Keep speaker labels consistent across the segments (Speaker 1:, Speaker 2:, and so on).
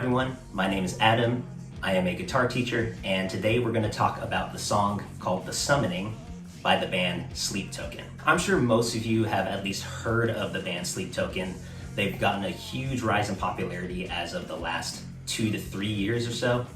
Speaker 1: everyone, my name is Adam. I am a guitar teacher, and today we're going to talk about the song called The Summoning by the band Sleep Token. I'm sure most of you have at least heard of the band Sleep Token. They've gotten a huge rise in popularity as of the last 2 to 3 years or so.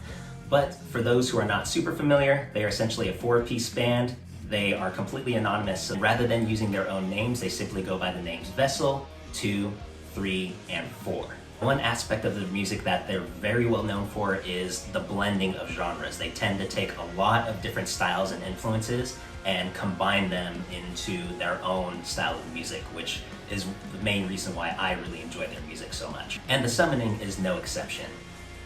Speaker 1: But for those who are not super familiar, they are essentially a 4-piece band. They are completely anonymous, so rather than using their own names, they simply go by the names Vessel, 2, 3, and 4. One aspect of the music that they're very well known for is the blending of genres. They tend to take a lot of different styles and influences and combine them into their own style of music, which is the main reason why I really enjoy their music so much. And The Summoning is no exception.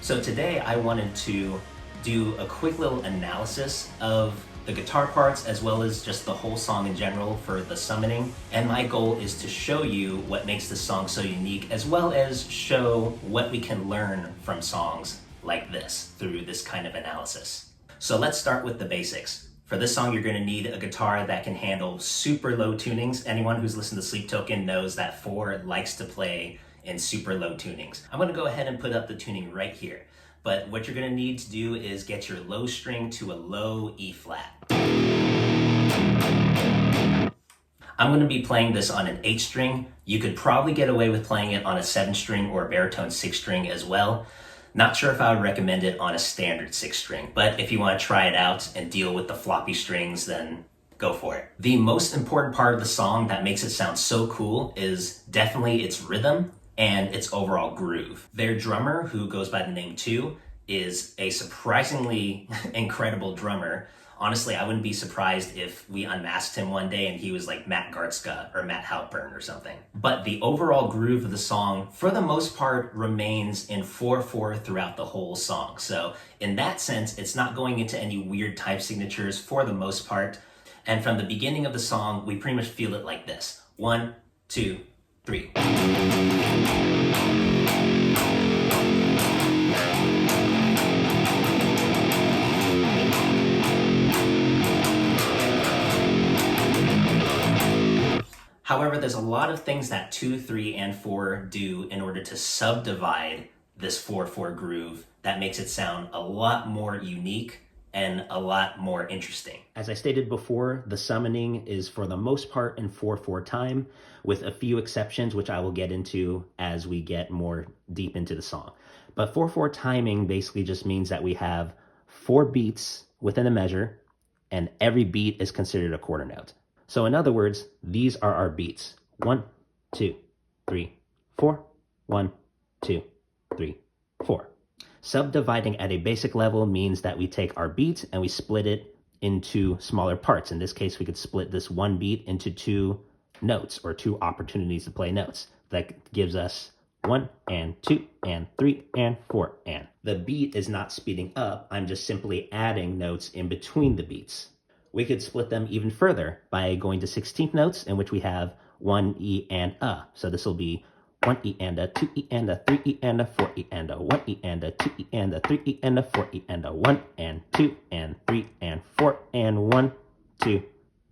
Speaker 1: So today I wanted to do a quick little analysis of the guitar parts as well as just the whole song in general for The Summoning. And my goal is to show you what makes this song so unique, as well as show what we can learn from songs like this through this kind of analysis. So let's start with the basics. For this song, you're going to need a guitar that can handle super low tunings. Anyone who's listened to Sleep Token knows that 4 likes to play in super low tunings. I'm going to go ahead and put up the tuning right here. But what you're going to need to do is get your low string to a low E flat. I'm going to be playing this on an 8 string. You could probably get away with playing it on a 7 string or a baritone 6 string as well. Not sure if I would recommend it on a standard 6 string, but if you want to try it out and deal with the floppy strings, then go for it. The most important part of the song that makes it sound so cool is definitely its rhythm and its overall groove. Their drummer, who goes by the name 2, is a surprisingly incredible drummer. Honestly, I wouldn't be surprised if we unmasked him one day and he was like Matt Gartzka or Matt Halpern or something. But the overall groove of the song, for the most part, remains in 4/4 throughout the whole song. So in that sense, it's not going into any weird type signatures for the most part. And from the beginning of the song, we pretty much feel it like this. 1, 2, 3. However, there's a lot of things that 2, 3, and 4 do in order to subdivide this 4/4 groove that makes it sound a lot more unique and a lot more interesting. As I stated before, The Summoning is for the most part in 4/4 time, with a few exceptions, which I will get into as we get more deep into the song. But 4/4 timing basically just means that we have 4 beats within a measure, and every beat is considered a quarter note. So in other words, these are our beats. 1, 2, 3, 4. 1, 2, 3, 4. Subdividing at a basic level means that we take our beat and we split it into smaller parts. In this case, we could split this one beat into 2 notes, or 2 opportunities to play notes. That gives us 1 and 2 and 3 and 4 and. The beat is not speeding up. I'm just simply adding notes in between the beats. We could split them even further by going to 16th notes, in which we have 1 E and a. So this will be 1 E and a, 2 E and a, 3 E and a, 4 E and a, 1 E and a, 2 E and a, 3 E and a, 4 E and a, 1 and 2 and 3 and 4 and 1, 2,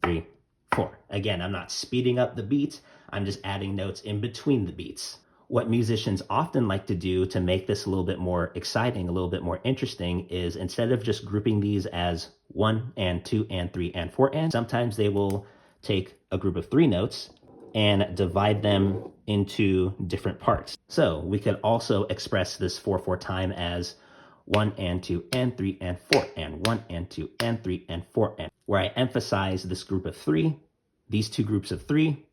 Speaker 1: 3, 4. Again, I'm not speeding up the beats. I'm just adding notes in between the beats. What musicians often like to do to make this a little bit more exciting, a little bit more interesting, is instead of just grouping these as 1 and 2 and 3 and 4 and, sometimes they will take a group of 3 notes and divide them into different parts. So we could also express this 4/4 time as 1 and 2 and 3 and 4 and 1 and 2 and 3 and 4 and, where I emphasize this group of 3, these 2 groups of 3,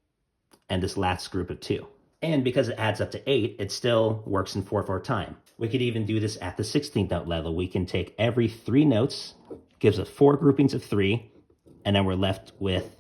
Speaker 1: and this last group of 2. And because it adds up to 8, it still works in 4/4 time. We could even do this at the 16th note level. We can take every 3 notes, gives us 4 groupings of 3, and then we're left with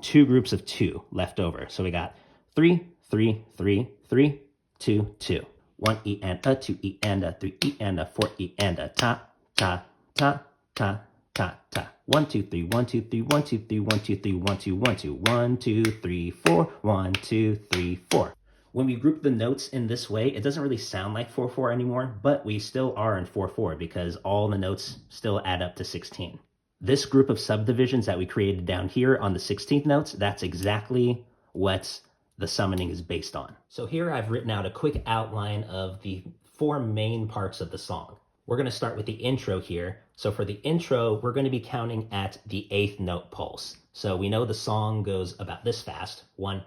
Speaker 1: 2 groups of 2 left over. So we got 3, 3, 3, 3, 2, 2. 1 E and a, 2 E and a, 3 E and a, 4 E and a, ta, ta, ta, ta, ta, ta. 1, 2, 3, 1, 2, 3, 1, 2, 3, 1, 2, 3, 1, 2, 1, 2, 1, 2, 3, 4, 1, 2, 3, 4. When we group the notes in this way, it doesn't really sound like 4/4 anymore, but we still are in 4/4 because all the notes still add up to 16. This group of subdivisions that we created down here on the 16th notes, that's exactly what The Summoning is based on. So here I've written out a quick outline of the 4 main parts of the song. We're going to start with the intro here. So for the intro, we're going to be counting at the 8th note pulse. So we know the song goes about this fast. 1,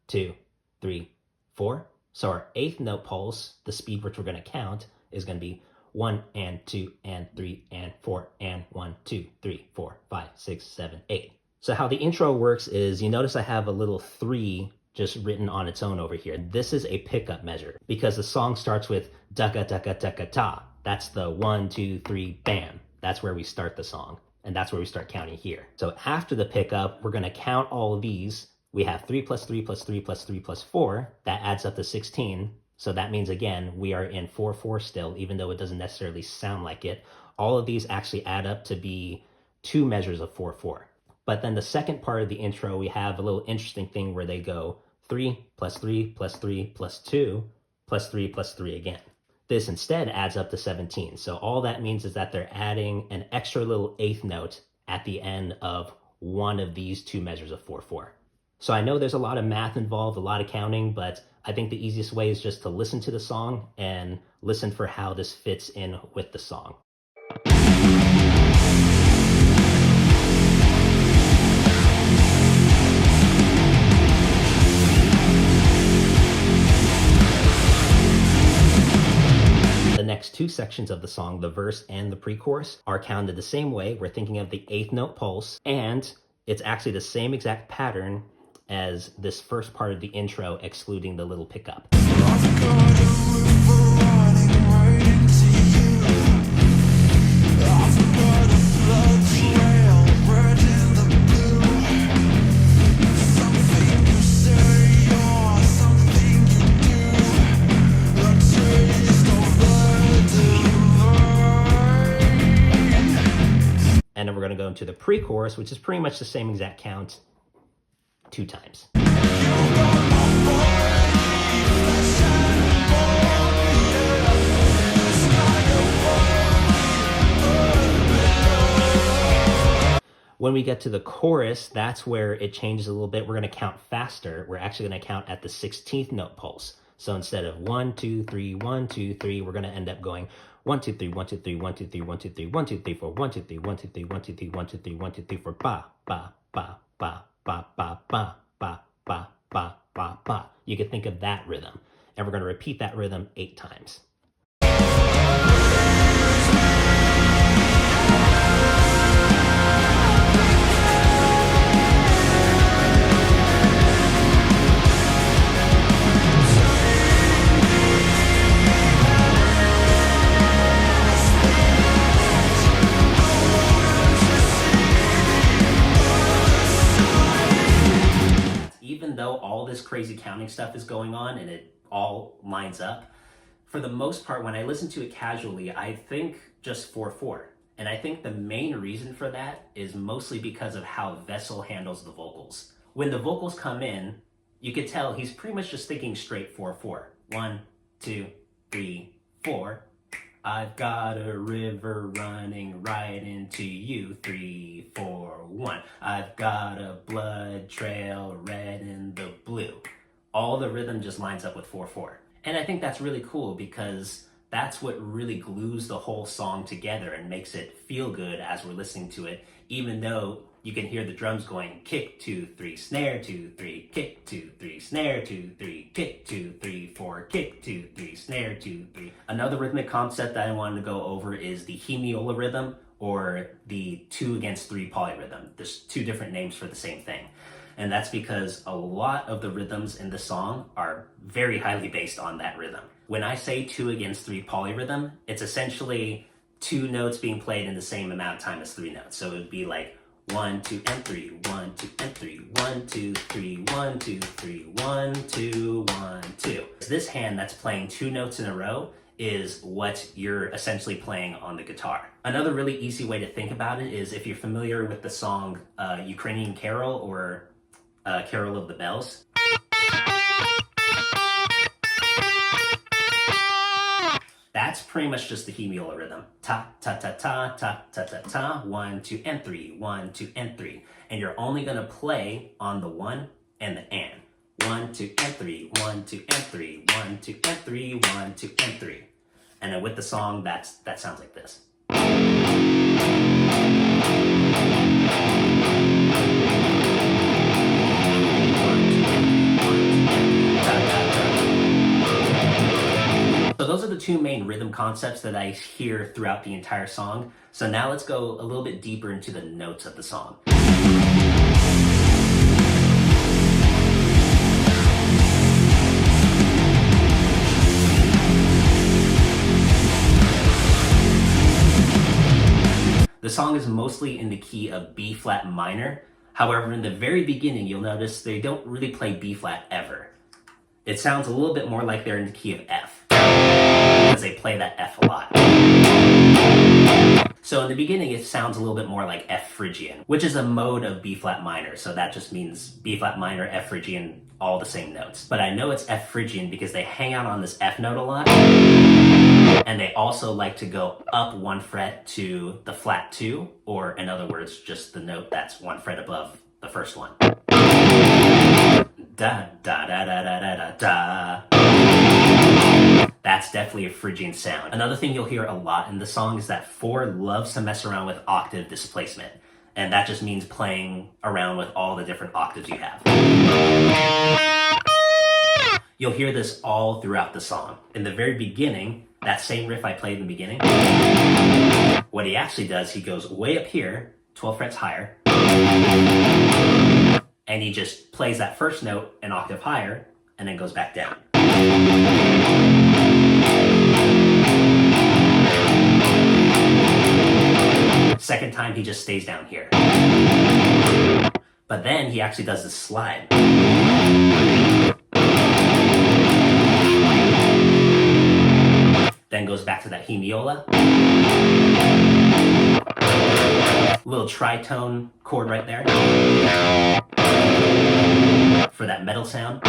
Speaker 1: 2, 3, 4. So our 8th note pulse, the speed which we're going to count, is going to be 1 and 2 and 3 and 4 and 1, 2, 3, 4, 5, 6, 7, 8. So how the intro works is, you notice I have a little 3 just written on its own over here. This is a pickup measure because the song starts with daka daka daka ta. That's the 1, 2, 3, bam. That's where we start the song. And that's where we start counting here. So after the pickup, we're gonna count all of these. We have 3 plus 3 plus 3 plus 3 plus 4. That adds up to 16. So that means, again, we are in 4/4 still, even though it doesn't necessarily sound like it. All of these actually add up to be 2 measures of 4/4. But then the second part of the intro, we have a little interesting thing where they go 3 plus 3 plus 3 plus 2 plus 3 plus 3 again. This instead adds up to 17. So all that means is that they're adding an extra little 8th note at the end of one of these 2 measures of 4/4. So I know there's a lot of math involved, a lot of counting, but I think the easiest way is just to listen to the song and listen for how this fits in with the song. The next 2 sections of the song, the verse and the pre-chorus, are counted the same way. We're thinking of the 8th note pulse, and it's actually the same exact pattern as this first part of the intro, excluding the little pickup. And then we're going to go into the pre-chorus, which is pretty much the same exact count 2 times. When we get to the chorus, that's where it changes a little bit. We're going to count faster. We're actually going to count at the 16th note pulse. So instead of 1, 2, 3, 1, 2, 3, we're going to end up going 1, 2, 3, 1, 2, 3, 1, 2, 3, 1, 2, 3, 1, 2, 3, 4, 1, 2, 3, 1, 2, 3, 1, 2, 3, 1, 2, 3, 1, 2, 3, 4, ba, ba, ba, ba, ba, ba, ba, ba, ba, ba, ba, ba. You can think of that rhythm. And we're going to repeat that rhythm 8 times. Even though all this crazy counting stuff is going on and it all lines up, for the most part, when I listen to it casually, I think just 4/4. And I think the main reason for that is mostly because of how Vessel handles the vocals. When the vocals come in, you could tell he's pretty much just thinking straight 4/4. 1, 2, 3, 4. I've got a river running right into you. 3, 4, 1. I've got a blood trail red in the blue. All the rhythm just lines up with 4/4. And I think that's really cool because that's what really glues the whole song together and makes it feel good as we're listening to it, even though you can hear the drums going kick, 2, 3, snare, 2, 3, kick, 2, 3, snare, 2, 3, kick, 2, 3, 4, kick, 2, 3, snare, 2, 3. Another rhythmic concept that I wanted to go over is the Hemiola rhythm, or the 2 against 3 polyrhythm. There's 2 different names for the same thing. And that's because a lot of the rhythms in the song are very highly based on that rhythm. When I say 2 against 3 polyrhythm, it's essentially 2 notes being played in the same amount of time as 3 notes. So it would be like 1, 2, and 3, 1, 2, and 3, 1, 2, 3, 1, 2, 3, 1, 2, 1, 2. This hand that's playing 2 notes in a row is what you're essentially playing on the guitar. Another really easy way to think about it is if you're familiar with the song Ukrainian Carol, or Carol of the Bells. That's pretty much just the Hemiola rhythm. Ta, ta, ta, ta, ta, ta, ta, ta, 1, 2, and 3, 1, 2, and 3. And you're only gonna play on the 1 and the and. 1, 2, and 3, 1, 2, and 3, 1, 2, and 3, 1, 2, and 3. And then with the song, that sounds like this. So those are the two main rhythm concepts that I hear throughout the entire song. So now let's go a little bit deeper into the notes of the song. The song is mostly in the key of B flat minor. However, in the very beginning, you'll notice they don't really play B flat ever. It sounds a little bit more like they're in the key of F, because they play that F a lot. So in the beginning, it sounds a little bit more like F Phrygian, which is a mode of B flat minor. So that just means B flat minor, F Phrygian, all the same notes. But I know it's F Phrygian because they hang out on this F note a lot. And they also like to go up one fret to the flat 2, or in other words, just the note that's one fret above the first one. Da, da, da, da, da, da, da, da. That's definitely a Phrygian sound. Another thing you'll hear a lot in the song is that 4 loves to mess around with octave displacement. And that just means playing around with all the different octaves you have. You'll hear this all throughout the song. In the very beginning, that same riff I played in the beginning, what he actually does, he goes way up here, 12 frets higher, and he just plays that first note an octave higher, and then goes back down. Second time, he just stays down here. But then he actually does this slide. Then goes back to that Hemiola. Little tritone chord right there for that metal sound.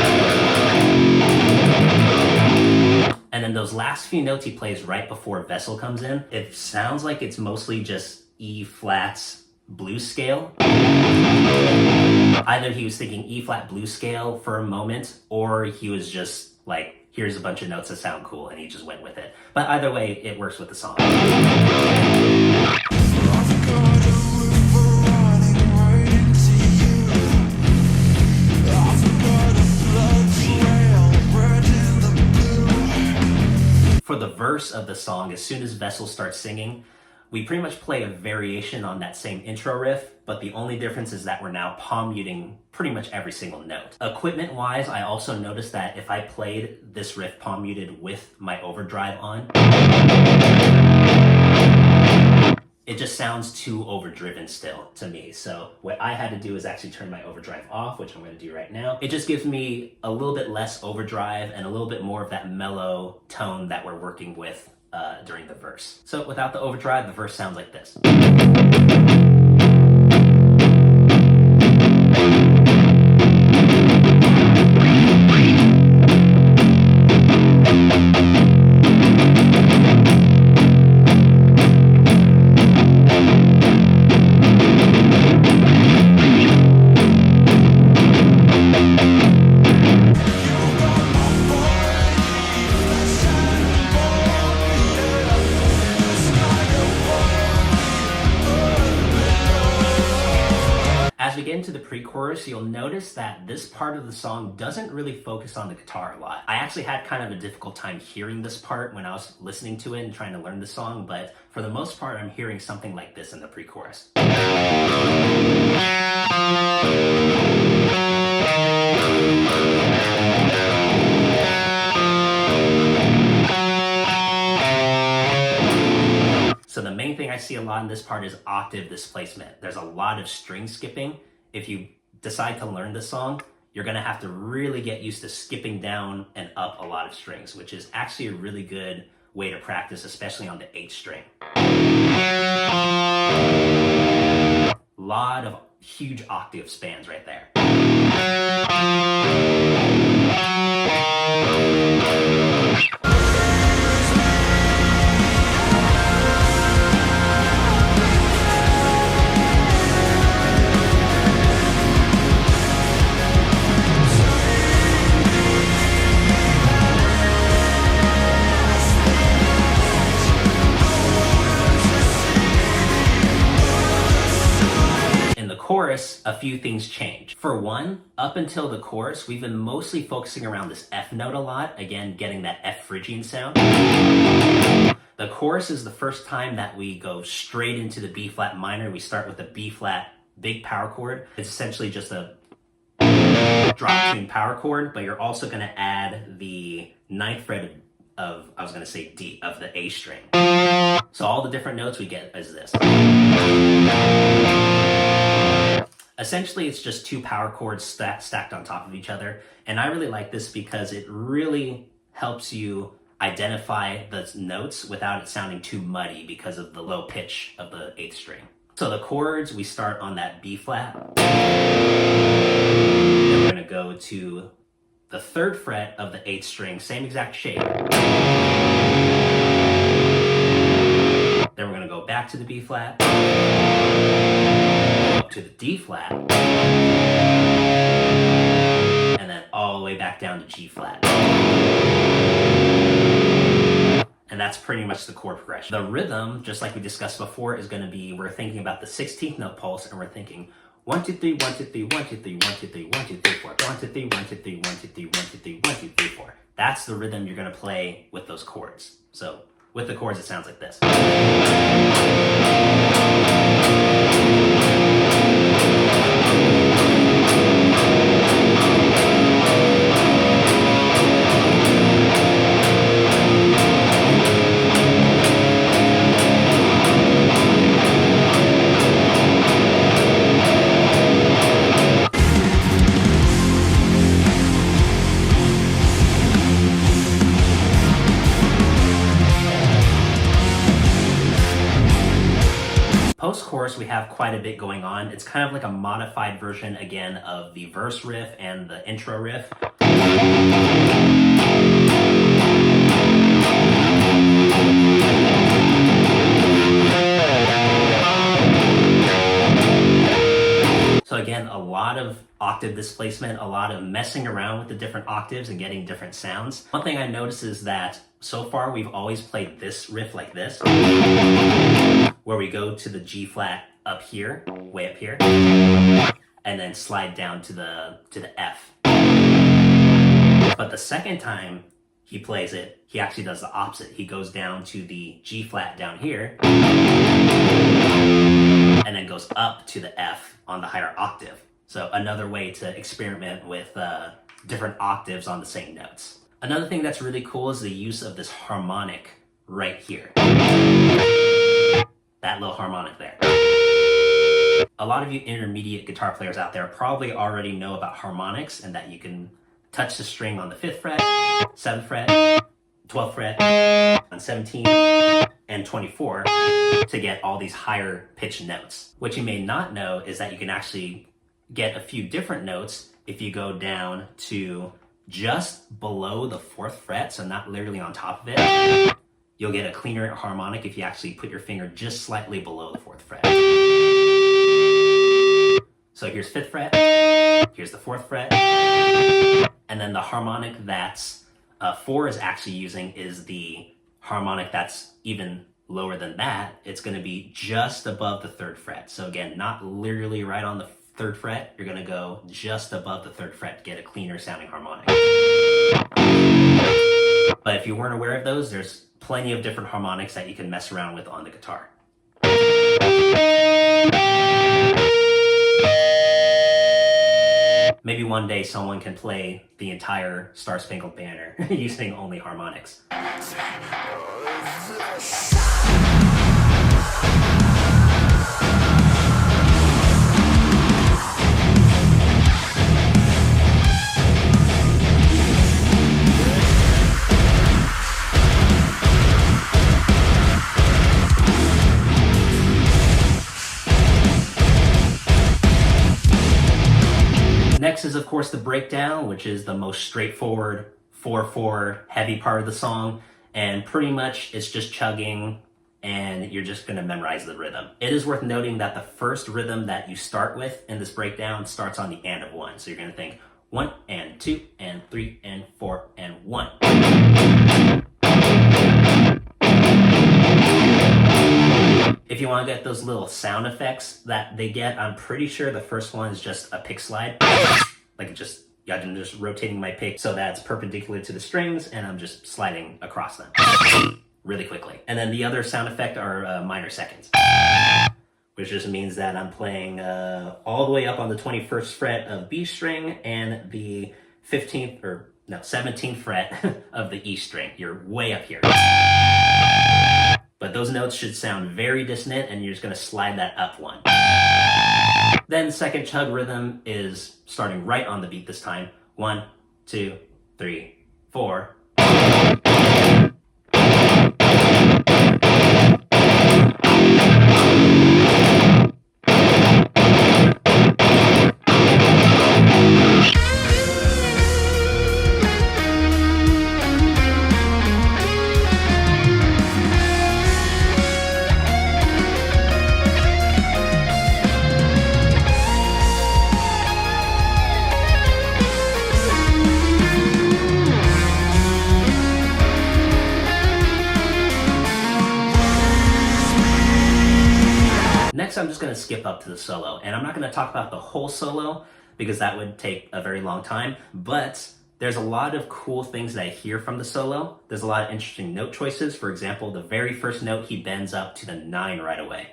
Speaker 1: And then those last few notes he plays right before Vessel comes in, it sounds like it's mostly just E flats blues scale. Either he was thinking E flat blues scale for a moment, or he was just like, here's a bunch of notes that sound cool, and he just went with it. But either way, it works with the song. For the verse of the song, as soon as Vessel starts singing, we pretty much play a variation on that same intro riff, but the only difference is that we're now palm muting pretty much every single note. Equipment-wise, I also noticed that if I played this riff palm muted with my overdrive on, it just sounds too overdriven still to me. So what I had to do is actually turn my overdrive off, which I'm going to do right now. It just gives me a little bit less overdrive and a little bit more of that mellow tone that we're working with during the verse. So without the overdrive, the verse sounds like this. As we get into the pre-chorus, you'll notice that this part of the song doesn't really focus on the guitar a lot. I actually had kind of a difficult time hearing this part when I was listening to it and trying to learn the song, but for the most part, I'm hearing something like this in the pre-chorus. So the main thing I see a lot in this part is octave displacement. There's a lot of string skipping. If you decide to learn this song, you're gonna have to really get used to skipping down and up a lot of strings, which is actually a really good way to practice, especially on the 8th string. A lot of huge octave spans right there. a few things change. For one, up until the chorus, we've been mostly focusing around this F note a lot, again, getting that F Phrygian sound. The chorus is the first time that we go straight into the B flat minor. We start with a B flat big power chord. It's essentially just a drop tune power chord, but you're also going to add the 9th fret of, I was going to say D, of the A string. So all the different notes we get is this. Essentially, it's just 2 power chords stacked on top of each other. And I really like this because it really helps you identify the notes without it sounding too muddy because of the low pitch of the 8th string. So the chords, we start on that B flat. Then we're going to go to the 3rd fret of the 8th string, same exact shape. Then we're going to go back to the B flat, up to the D flat, and then all the way back down to G flat. And that's pretty much the chord progression. The rhythm, just like we discussed before, is going to be, we're thinking about the 16th note pulse, and we're thinking 1 2 3 1 2 3 1 2 3 1 2 3 1 2 3 4 1 2 3 1 2 3 1 2 3 1 2 3 1 2 3 4. That's the rhythm you're going to play with those chords. So with the chords, it sounds like this. Post-chorus, we have quite a bit going on. It's kind of like a modified version, again, of the verse riff and the intro riff. So again, a lot of octave displacement, a lot of messing around with the different octaves and getting different sounds. One thing I noticed is that so far we've always played this riff like this, where we go to the G flat up here, way up here, and then slide down to the F. But the second time he plays it, he actually does the opposite. He goes down to the G flat down here, and then goes up to the F on the higher octave. So another way to experiment with different octaves on the same notes. Another thing that's really cool is the use of this harmonic right here. That little harmonic there. A lot of you intermediate guitar players out there probably already know about harmonics and that you can touch the string on the 5th fret, 7th fret, 12th fret, on 17, and 24 to get all these higher pitched notes. What you may not know is that you can actually get a few different notes if you go down to just below the 4th fret, so not literally on top of it. You'll get a cleaner harmonic if you actually put your finger just slightly below the 4th fret. So here's 5th fret, here's the 4th fret, and then the harmonic that's 4 is actually using is the harmonic that's even lower than that. It's going to be just above the 3rd fret. So again, not literally right on the 3rd fret, you're going to go just above the 3rd fret to get a cleaner sounding harmonic. But if you weren't aware of those, there's plenty of different harmonics that you can mess around with on the guitar. Maybe one day someone can play the entire Star Spangled Banner using only harmonics. Next is, of course, the breakdown, which is the most straightforward 4/4 heavy part of the song, and pretty much it's just chugging and you're just going to memorize the rhythm. It is worth noting that the first rhythm that you start with in this breakdown starts on the and of 1. So you're going to think 1 and 2 and 3 and 4 and 1. If you want to get those little sound effects that they get, I'm pretty sure the first one is just a pick slide. Like I'm just rotating my pick so that it's perpendicular to the strings and I'm just sliding across them really quickly. And then the other sound effect are minor seconds, which just means that I'm playing all the way up on the 21st fret of B string and the 17th fret of the E string. You're way up here. But those notes should sound very dissonant, and you're just gonna slide that up one. Then second chug rhythm is starting right on the beat this time. 1, 2, 3, 4. Next, I'm just going to skip up to the solo, and I'm not going to talk about the whole solo because that would take a very long time, but there's a lot of cool things that I hear from the solo. There's a lot of interesting note choices. For example, the very first note, he bends up to the 9 right away,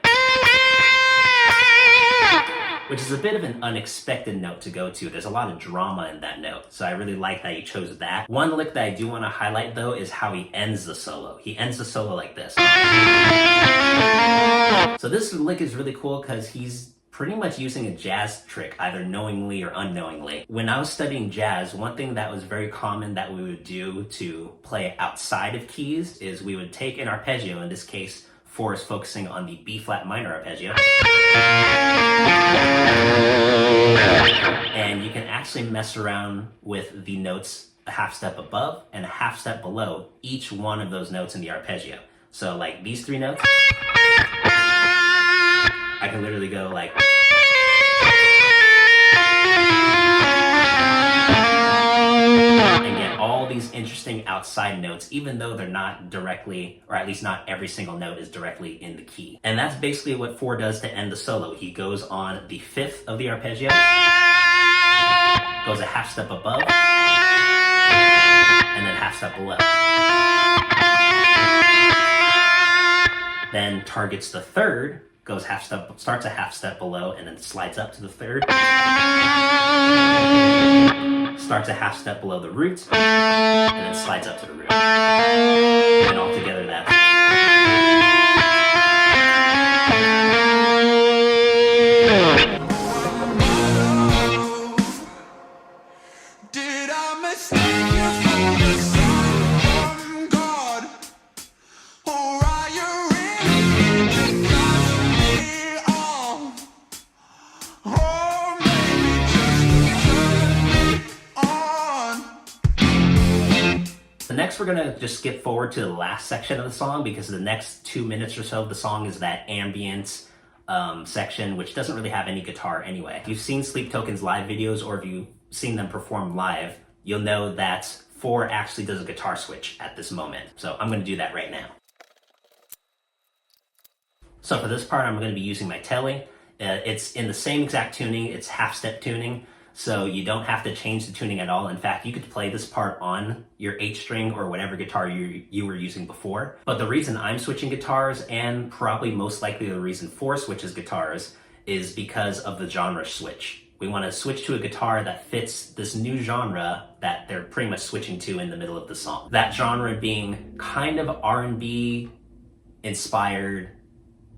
Speaker 1: which is a bit of an unexpected note to go to. There's a lot of drama in that note, so I really like that he chose that. One lick that I do want to highlight, though, is how he ends the solo. He ends the solo like this. So this lick is really cool because he's pretty much using a jazz trick, either knowingly or unknowingly. When I was studying jazz, one thing that was very common that we would do to play outside of keys is we would take an arpeggio, in this case, 4 is focusing on the B flat minor arpeggio. And you can actually mess around with the notes a half step above and a half step below each one of those notes in the arpeggio. So like these 3 notes, I can literally go like, and get all these interesting outside notes, even though they're not directly, or at least not every single note is directly in the key. And that's basically what 4 does to end the solo. He goes on the 5th of the arpeggio, goes a half step above, and then half step below. Then targets the 3rd, goes half step, starts a half step below, and then slides up to the 3rd. Starts a half step below the root, and then slides up to the root. And all together that's... So next we're gonna just skip forward to the last section of the song because the next 2 minutes or so of the song is that ambient section, which doesn't really have any guitar anyway. If you've seen Sleep Token's live videos or if you've seen them perform live, you'll know that 4 actually does a guitar switch at this moment. So I'm gonna do that right now. So for this part, I'm gonna be using my telly. It's in the same exact tuning, it's half step tuning. So you don't have to change the tuning at all. In fact, you could play this part on your H string or whatever guitar you were using before. But the reason I'm switching guitars, and probably most likely the reason 4 switches guitars, is because of the genre switch. We want to switch to a guitar that fits this new genre that they're pretty much switching to in the middle of the song. That genre being kind of R&B inspired,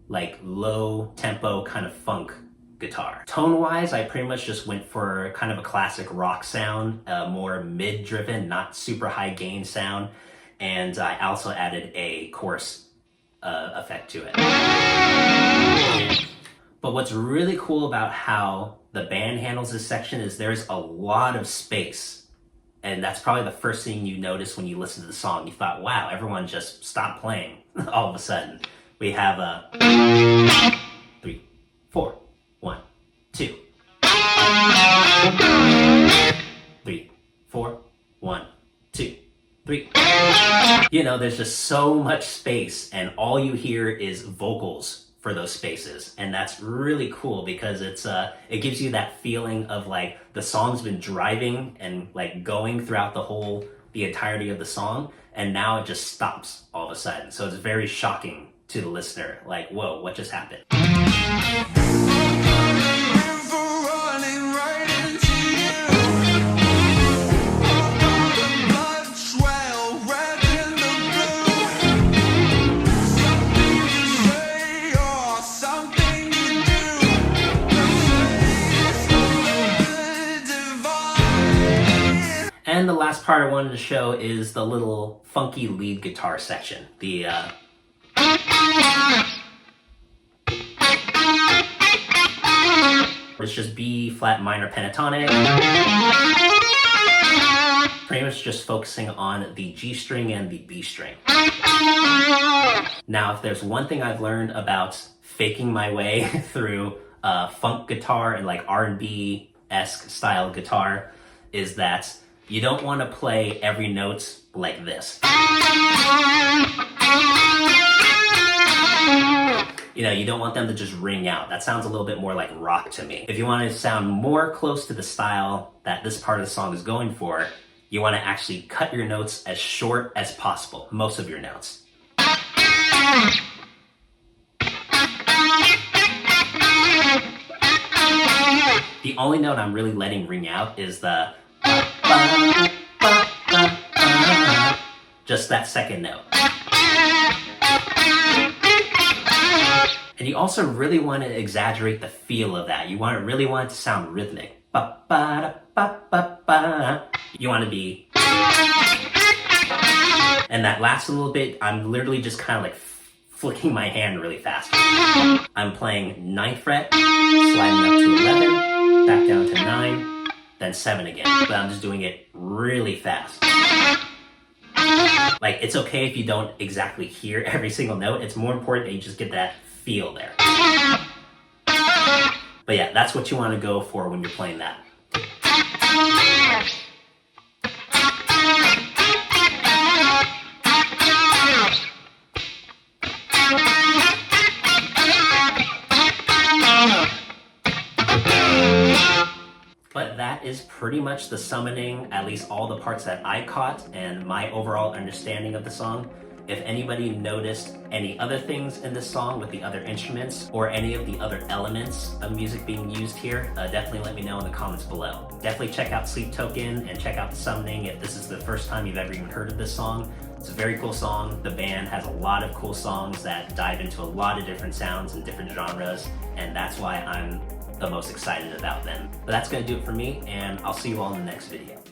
Speaker 1: like low tempo kind of funk guitar. Tone-wise, I pretty much just went for kind of a classic rock sound, more mid-driven, not super high gain sound, and I also added a chorus effect to it. But what's really cool about how the band handles this section is there's a lot of space, and that's probably the first thing you notice when you listen to the song. You thought, wow, everyone just stopped playing all of a sudden. We have a 3, 4, 1, 2. 3, 4, 1, 2, 3. You know, there's just so much space, and all you hear is vocals for those spaces. And that's really cool because it gives you that feeling of like the song's been driving and like going throughout the entirety of the song, and now it just stops all of a sudden. So it's very shocking to the listener, like, whoa, what just happened? And the last part I wanted to show is the little funky lead guitar section. It's just B flat minor pentatonic. Pretty much just focusing on the G string and the B string. Now, if there's one thing I've learned about faking my way through funk guitar and like R&B-esque style guitar, is that you don't want to play every note like this. You know, you don't want them to just ring out. That sounds a little bit more like rock to me. If you want to sound more close to the style that this part of the song is going for, you want to actually cut your notes as short as possible, most of your notes. The only note I'm really letting ring out is the just that second note. And you also really want to exaggerate the feel of that. You really want it to sound rhythmic. You want to be... And that last little bit, I'm literally just kind of like flicking my hand really fast. I'm playing 9th fret, sliding up to 11, back down to 9, then 7 again. But I'm just doing it really fast. Like, it's okay if you don't exactly hear every single note. It's more important that you just get that feel there. But yeah, that's what you want to go for when you're playing that. But that is pretty much the summoning, at least all the parts that I caught and my overall understanding of the song. If anybody noticed any other things in this song with the other instruments or any of the other elements of music being used here, definitely let me know in the comments below. Definitely check out Sleep Token and check out the summoning if this is the first time you've ever even heard of this song. It's a very cool song. The band has a lot of cool songs that dive into a lot of different sounds and different genres, and that's why I'm the most excited about them. But that's gonna do it for me, and I'll see you all in the next video.